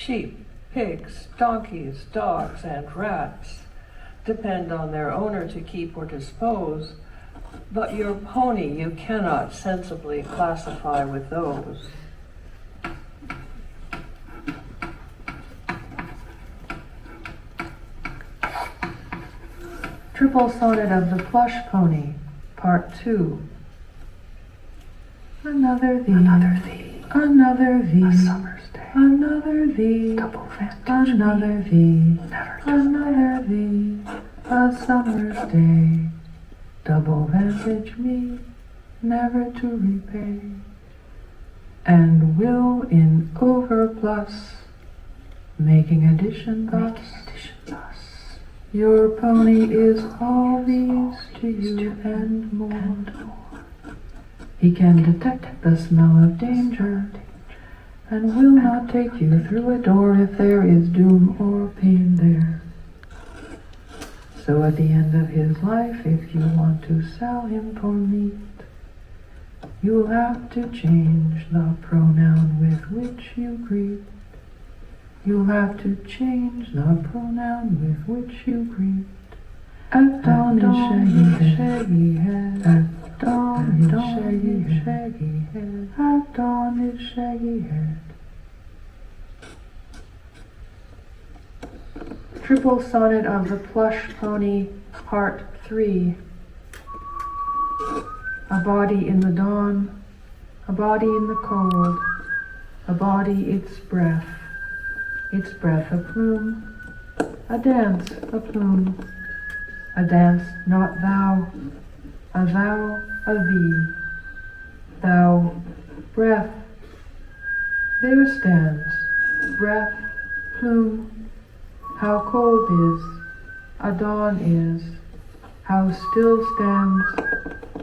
sheep, pigs, donkeys, dogs, and rats depend on their owner to keep or dispose, but your pony you cannot sensibly classify with those. Triple Sonnet of the Plush Pony, Part 2. Another thee, another thee, another thee, a summer's day, another thee, double vantage, another thee, never another thee, a summer's day, double vantage me, never to repay, and will in overplus, making addition thus, your pony is all these to you and more. He can detect the smell of danger and will not take you through a door if there is doom or pain there. So at the end of his life, if you want to sell him for meat, you'll have to change the pronoun with which you greet. You'll have to change the pronoun with which you greet. At dawn is shaggy head. At dawn is shaggy head. At dawn is shaggy head. Triple Sonnet of the Plush Pony, Part 3. A body in the dawn, a body in the cold, a body its breath a plume, a dance a plume, a dance not thou, a thou a thee, thou breath, there stands, breath, plume, how cold is, a dawn is, how still stands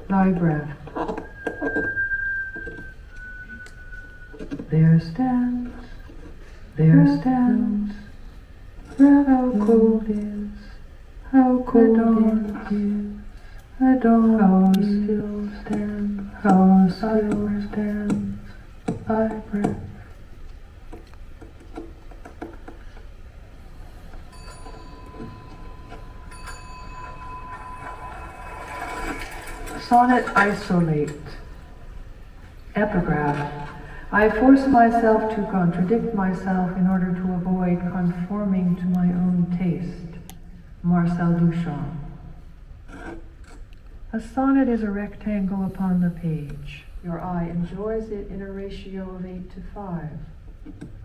thy breath. There stands, breath, how cold is, how cold is, a dawn, how still stands, how still stands thy breath. Sonnet Isolate. Epigraph. I force myself to contradict myself in order to avoid conforming to my own taste. Marcel Duchamp. A sonnet is a rectangle upon the page. Your eye enjoys it in a ratio of 8 to 5.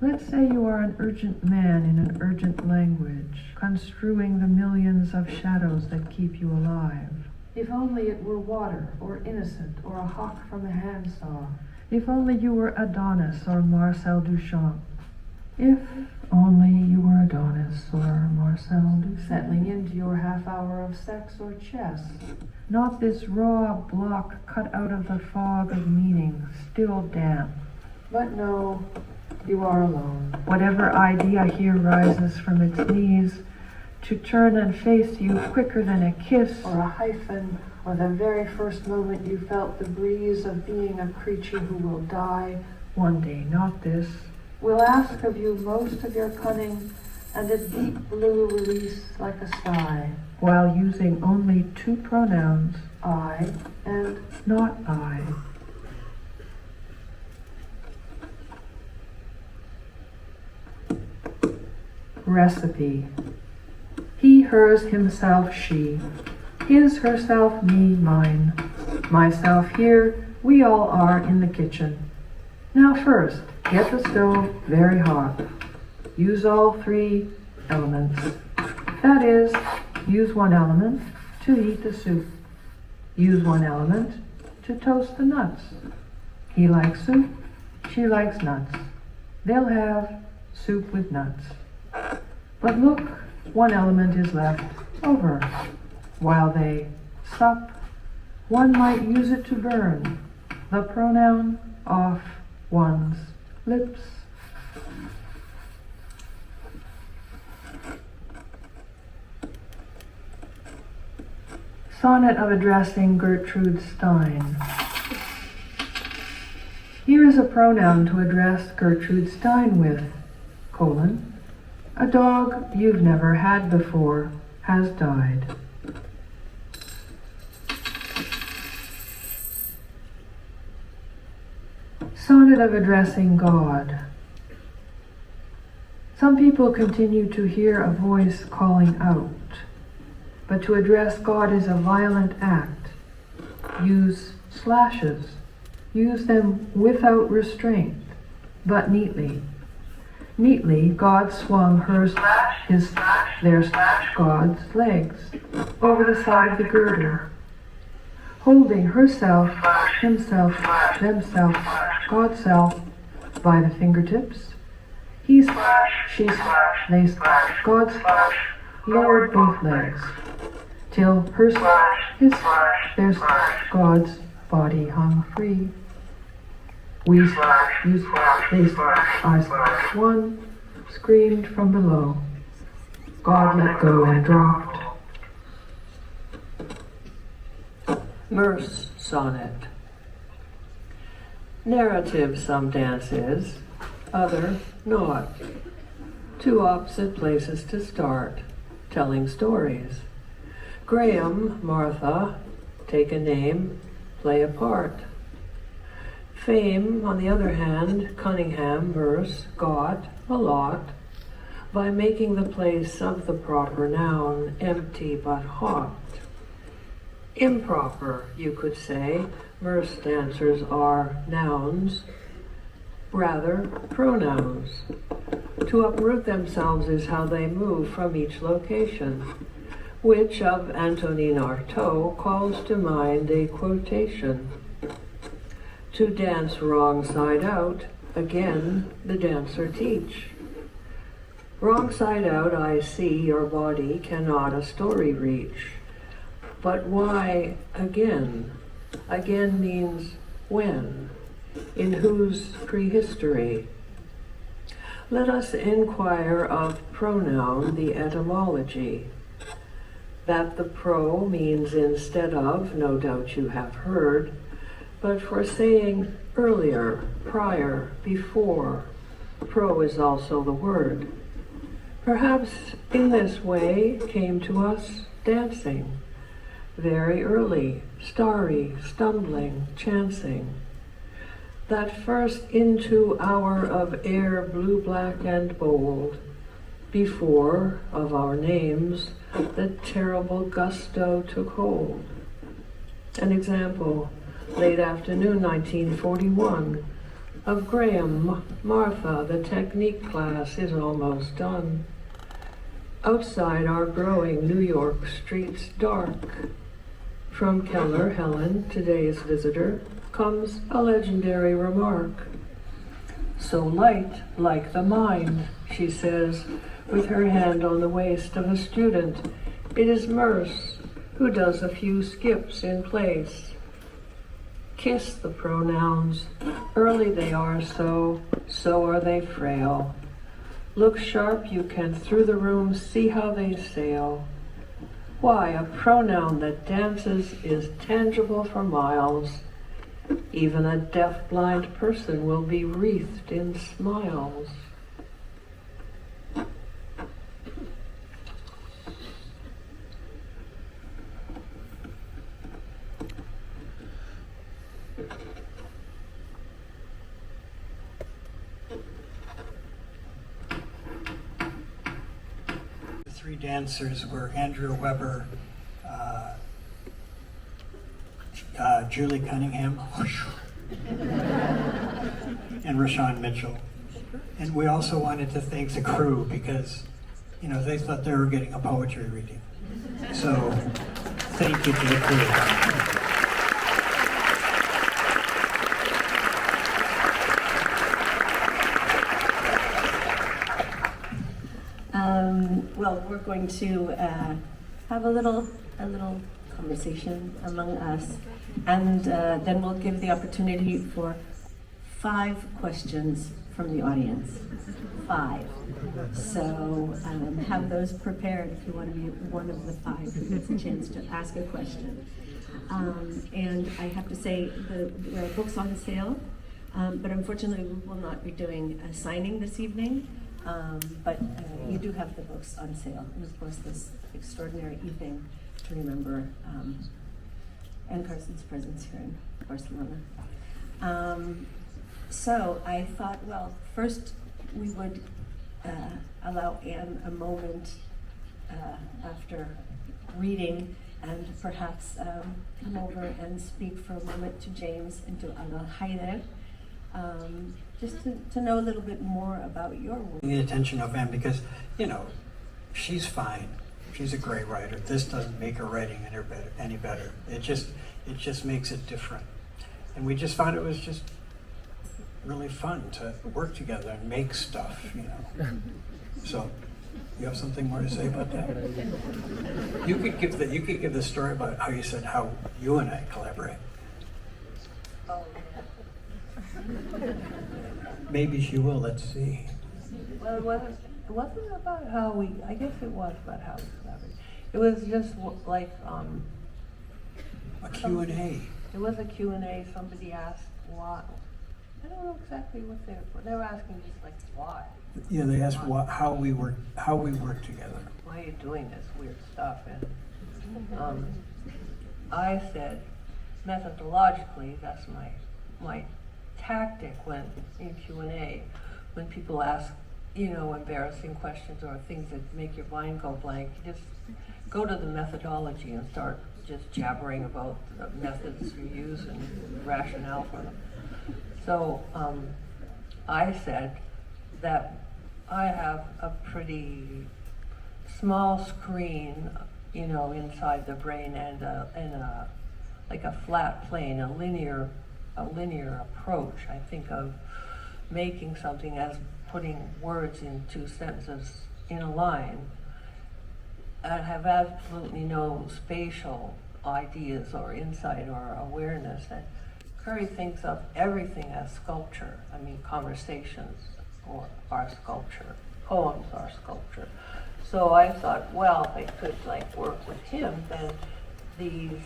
Let's say you are an urgent man in an urgent language, construing the millions of shadows that keep you alive. If only it were water, or innocent, or a hawk from a handsaw. If only you were Adonis or Marcel Duchamp. If only you were Adonis or Marcel Duchamp. Settling into your half hour of sex or chess. Not this raw block cut out of the fog of meaning, still damp. But no, you are alone. Whatever idea here rises from its knees to turn and face you quicker than a kiss or a hyphen, or the very first moment you felt the breeze of being a creature who will die one day, not this, will ask of you most of your cunning and a deep blue release like a sigh, while using only 2 pronouns, I and not I. Recipe. He, hers, himself, she. His, herself, me, mine. Myself here, we all are in the kitchen. Now first, get the stove very hot. Use all 3 elements. That is, use 1 element to heat the soup. Use 1 element to toast the nuts. He likes soup, she likes nuts. They'll have soup with nuts. But look, 1 element is left over. While they sup, one might use it to burn the pronoun off one's lips. Sonnet of addressing Gertrude Stein. Here is a pronoun to address Gertrude Stein with, a dog you've never had before has died. Sonnet of addressing God. Some people continue to hear a voice calling out, but to address God is a violent act. Use slashes. Use them without restraint, but neatly. Neatly, God swung God's legs over the side of the girder, holding herself, himself, themself, God's self by the fingertips. He she they God lowered both legs till there's God's body hung free. One screamed from below. God let go and dropped. Verse sonnet. Narrative some dance is, other not. Two opposite places to start, telling stories. Graham, Martha, take a name, play a part. Fame, on the other hand, Cunningham, verse, got a lot by making the place of the proper noun empty but hot. Improper, you could say, verse dancers are nouns, rather pronouns. To uproot themselves is how they move from each location, which of Antonin Artaud calls to mind a quotation. To dance wrong side out, again the dancer teach. Wrong side out, I see your body cannot a story reach. But why again? Again means when, in whose prehistory. Let us inquire of pronoun the etymology. That the pro means instead of, no doubt you have heard, but for saying earlier, prior, before, pro is also the word. Perhaps in this way came to us dancing, very early, starry, stumbling, chancing. That first into hour of air blue, black, and bold, before of our names, the terrible gusto took hold. An example, late afternoon 1941, of Graham, Martha, the technique class is almost done. Outside our growing New York streets dark. From Keller, Helen, today's visitor, comes a legendary remark. So light like the mind, she says, with her hand on the waist of a student. It is Merce, who does a few skips in place. Kiss the pronouns, early they are so are they frail. Look sharp you can through the room see how they sail. Why, a pronoun that dances is tangible for miles. Even a deaf-blind person will be wreathed in smiles. The three dancers were Andrew Weber, Julie Cunningham, and Rashawn Mitchell. And we also wanted to thank the crew because, they thought they were getting a poetry reading. So, thank you to the crew. Well, we're going to have a little conversation among us, and then we'll give the opportunity for 5 questions from the audience. 5. So have those prepared if you want to be one of the 5 who gets a chance to ask a question. And I have to say, there are books on sale, but unfortunately we will not be doing a signing this evening. But you do have the books on sale, and of course this extraordinary evening to remember Anne Carson's presence here in Barcelona. So I thought, well, first we would allow Anne a moment after reading, and perhaps come over and speak for a moment to James and to Al Haider, just to know a little bit more about your work. The attention of Anne, because, you know, she's fine. She's a great writer. This doesn't make her writing any better. It just makes it different. And we just found it was just really fun to work together and make stuff, you know. So, you have something more to say about that? You could give the story about how you said how you and I collaborate. Oh. Maybe she will. Let's see. Well, it wasn't about how we, I guess it was about how we collaborated. It was just like, A Q&A. it was a Q&A, somebody asked why. I don't know exactly what they were asking, just like why. Yeah, they asked how we work together. Why are you doing this weird stuff? And I said, methodologically, that's my tactic when in Q&A, when people ask, you know, embarrassing questions or things that make your mind go blank, you just go to the methodology and start just jabbering about the methods you use and rationale for them. So I said that I have a pretty small screen, you know, inside the brain, and like a flat plane, a linear approach. I think of making something as putting words in two sentences in a line. I have absolutely no spatial ideas or insight or awareness. And Curry thinks of everything as sculpture. I mean, conversations are sculpture, poems are sculpture. So I thought, well, if I could like work with him, then these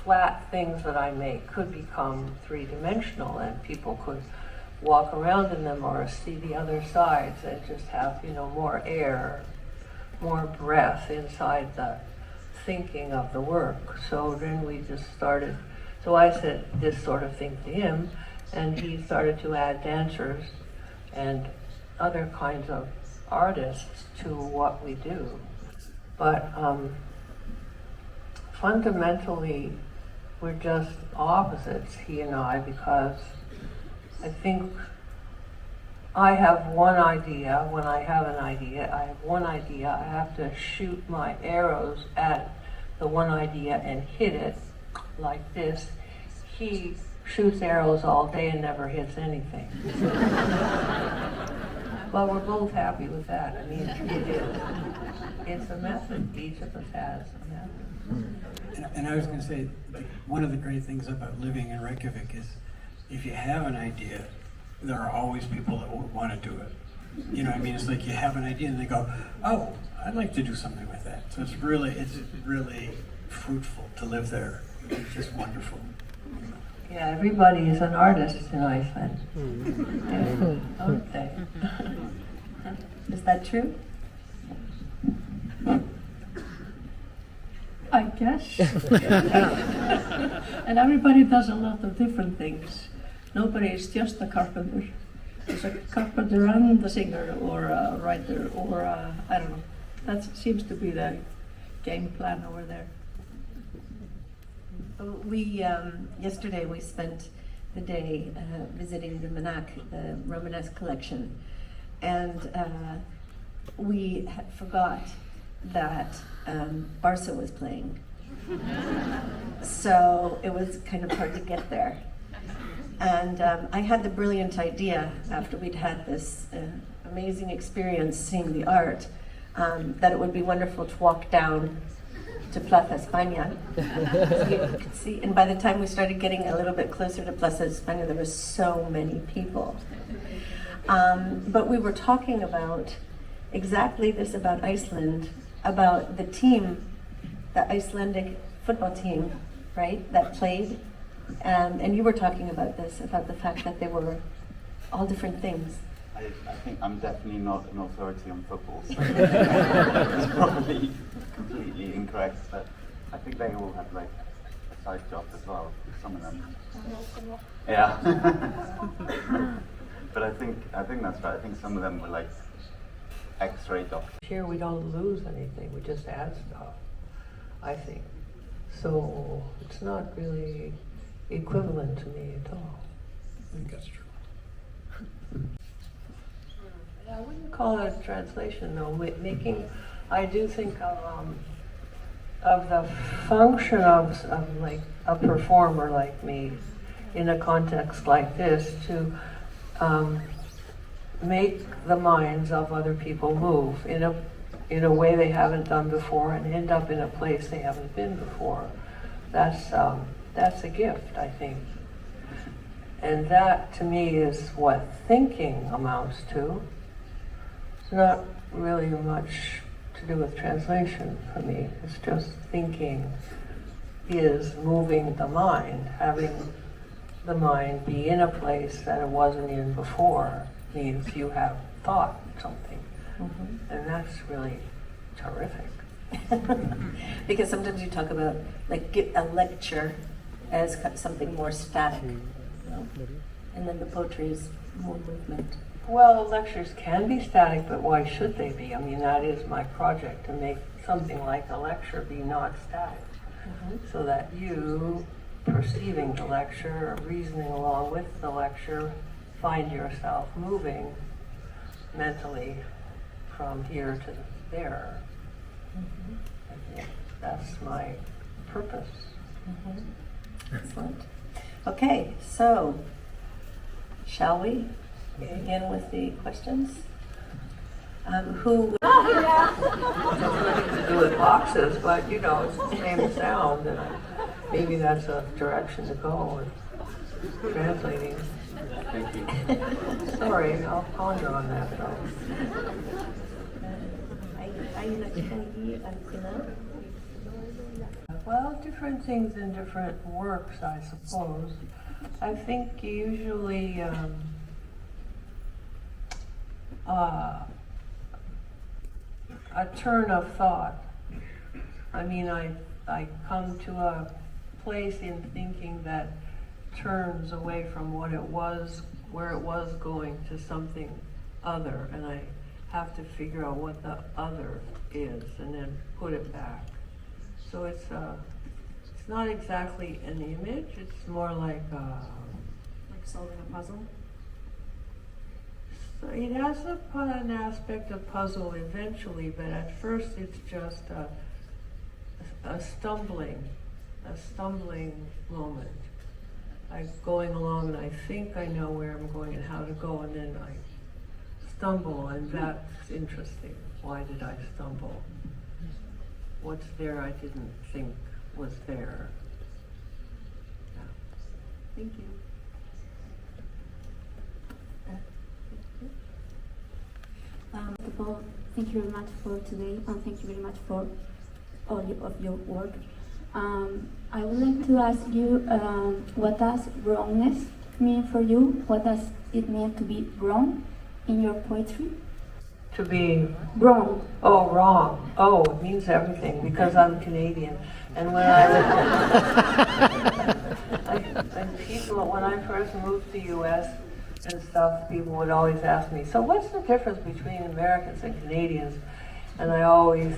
flat things that I make could become three-dimensional, and people could walk around in them or see the other sides and just have, you know, more air, more breath inside the thinking of the work. So then we just started, so I said this sort of thing to him, and he started to add dancers and other kinds of artists to what we do. But fundamentally, we're just opposites, he and I, because I think I have one idea. When I have an idea, I have one idea. I have to shoot my arrows at the one idea and hit it like this. He shoots arrows all day and never hits anything. Well, we're both happy with that. I mean, it's a method. Each of us has a method. And I was going to say, one of the great things about living in Reykjavik is if you have an idea, there are always people that will want to do it. You know what I mean? It's like you have an idea and they go, oh, I'd like to do something with that. So it's really fruitful to live there. It's just wonderful. Yeah, everybody is an artist in Iceland. Yeah, aren't they? Is that true? I guess. And everybody does a lot of different things. Nobody is just a carpenter. There's a carpenter and a singer or a writer or I don't know. That seems to be the game plan over there. We yesterday we spent the day visiting the Manak, the Romanesque collection, and we forgot that Barca was playing. So it was kind of hard to get there. And I had the brilliant idea, after we'd had this amazing experience seeing the art, that it would be wonderful to walk down to Plaza España. So you could see, and by the time we started getting a little bit closer to Plaza España, there were so many people. But we were talking about exactly this about Iceland, about the team, the Icelandic football team, right, that played. And you were talking about this, about the fact that they were all different things. I think I'm definitely not an authority on football, so it's probably completely incorrect, but I think they all have like a side job as well, some of them. Yeah. But I think that's right. I think some of them were like X-ray doctors. Here we don't lose anything, we just add stuff, I think. So it's not really equivalent to me at all. I think that's true. I wouldn't call it a translation though. I do think of the function of like a performer like me in a context like this to make the minds of other people move in a way they haven't done before and end up in a place they haven't been before. That's a gift, I think. And that to me is what thinking amounts to. It's not really much to do with translation for me. It's just thinking is moving the mind, having the mind be in a place that it wasn't in before means you have thought something. Mm-hmm. And that's really terrific. Because sometimes you talk about like a lecture as something more static, you know? And then the poetry is more movement. Well, lectures can be static, but why should they be? I mean, that is my project, to make something like a lecture be not static. Mm-hmm. So that you, perceiving the lecture, or reasoning along with the lecture, find yourself moving mentally from here to there. Mm-hmm. I think that's my purpose. Mm-hmm. Excellent. Okay, so shall we begin with the questions? Who? Nothing to do with boxes, but you know, it's the same sound, and maybe that's a direction to go with translating. Thank you. Sorry, I'll ponder on that though. Well, different things in different works, I suppose. I think usually a turn of thought. I mean, I come to a place in thinking that turns away from what it was, where it was going, to something other, and I have to figure out what the other is and then put it back. So it's not exactly an image, it's more like solving a puzzle? So it has an aspect of puzzle eventually, but at first it's just a stumbling moment. I'm going along and I think I know where I'm going and how to go, and then I stumble, and that's interesting. Why did I stumble? What's there I didn't think was there? Yeah. Thank you. First of all, thank you very much for today, and thank you very much for all of your work. I would like to ask you, what does wrongness mean for you? What does it mean to be wrong in your poetry? To be Wrong. Oh, wrong. Oh, it means everything because I'm Canadian. And when when I first moved to the U.S. and stuff, people would always ask me, so what's the difference between Americans and Canadians? And I always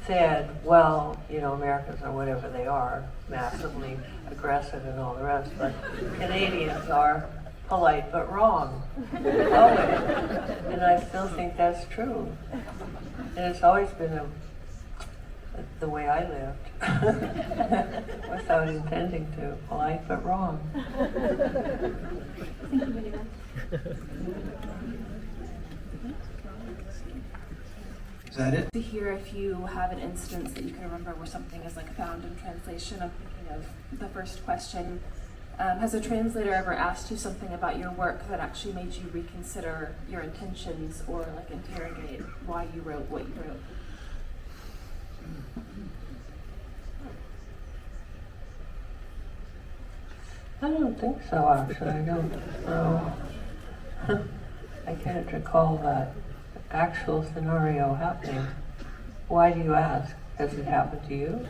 said, well, you know, Americans are whatever they are, massively aggressive and all the rest, but Canadians are polite but wrong. Always. And I still think that's true. And it's always been the way I lived, without intending to. Polite but wrong. Thank you very much. Is that it? To hear if you have an instance that you can remember where something is like found in translation. I'm thinking of the first question. Has a translator ever asked you something about your work that actually made you reconsider your intentions or like interrogate why you wrote what you wrote? I don't think so, actually. I don't know. I can't recall that actual scenario happening. Why do you ask? Has it happened to you?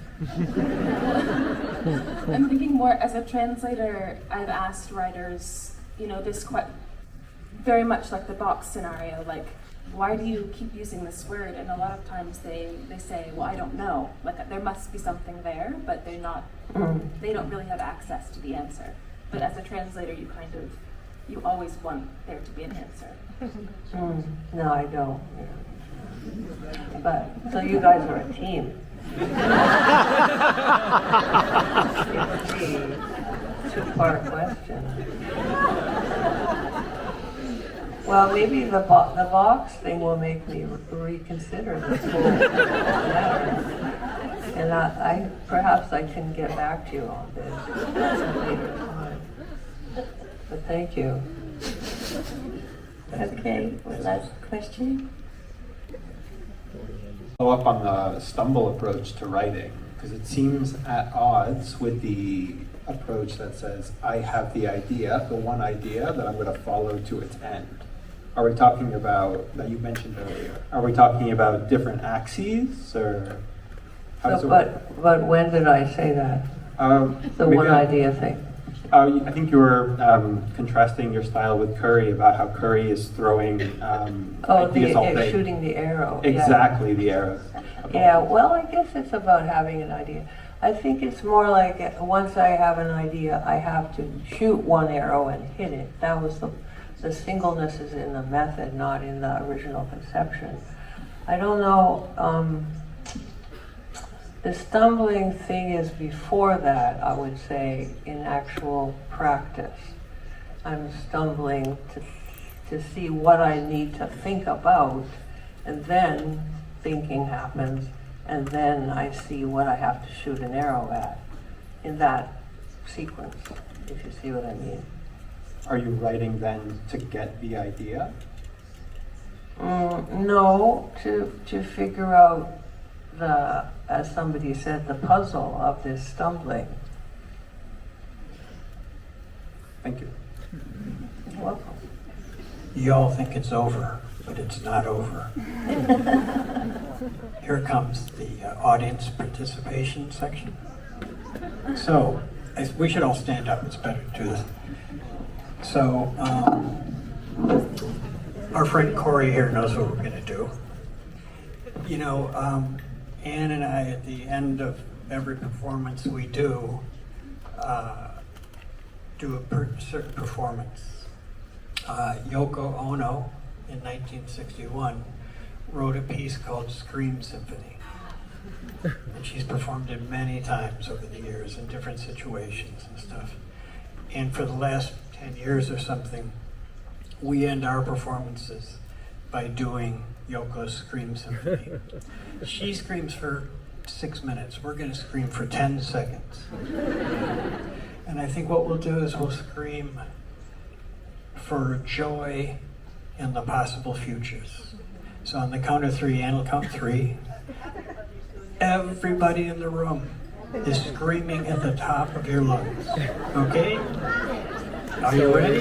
I'm thinking more as a translator, I've asked writers, this very much like the box scenario, like, why do you keep using this word? And a lot of times they say, well, I don't know. Like, there must be something there, but they don't really have access to the answer. But as a translator, you always want there to be an answer. No, I don't. But, so you guys are a team. It's a two-part question. Well, maybe the box thing will make me reconsider this whole matter. And I perhaps I can get back to you on this at a later time. But thank you. Okay, one last question. Follow up on the stumble approach to writing, because it seems at odds with the approach that says, I have the idea, the one idea that I'm going to follow to its end. Are we talking about, that you mentioned earlier, are we talking about different axes, or how does it work? But when did I say that? The one idea thing. I think you were contrasting your style with Curry, about how Curry is throwing ideas all day. Shooting the arrow. Exactly, the arrows. Yeah, well, I guess it's about having an idea. I think it's more like once I have an idea, I have to shoot one arrow and hit it. That was the singleness is in the method, not in the original conception. I don't know. The stumbling thing is before that, I would say, in actual practice. I'm stumbling to see what I need to think about, and then thinking happens, and then I see what I have to shoot an arrow at in that sequence, if you see what I mean. Are you writing then to get the idea? No, to figure out as somebody said, the puzzle of this stumbling. Thank you. You're welcome. You all think it's over, but it's not over. Here comes the audience participation section. So, we should all stand up, it's better to do that. So, our friend Corey here knows what we're going to do. Anne and I, at the end of every performance we do a certain performance. Yoko Ono, in 1961, wrote a piece called Scream Symphony. And she's performed it many times over the years in different situations and stuff. And for the last 10 years or something, we end our performances by doing Yoko's Scream Symphony. She screams for 6 minutes. We're going to scream for 10 seconds. And I think what we'll do is we'll scream for joy in the possible futures. So on the count of 3, Anne will count 3. Everybody in the room is screaming at the top of your lungs. Okay? Are you ready?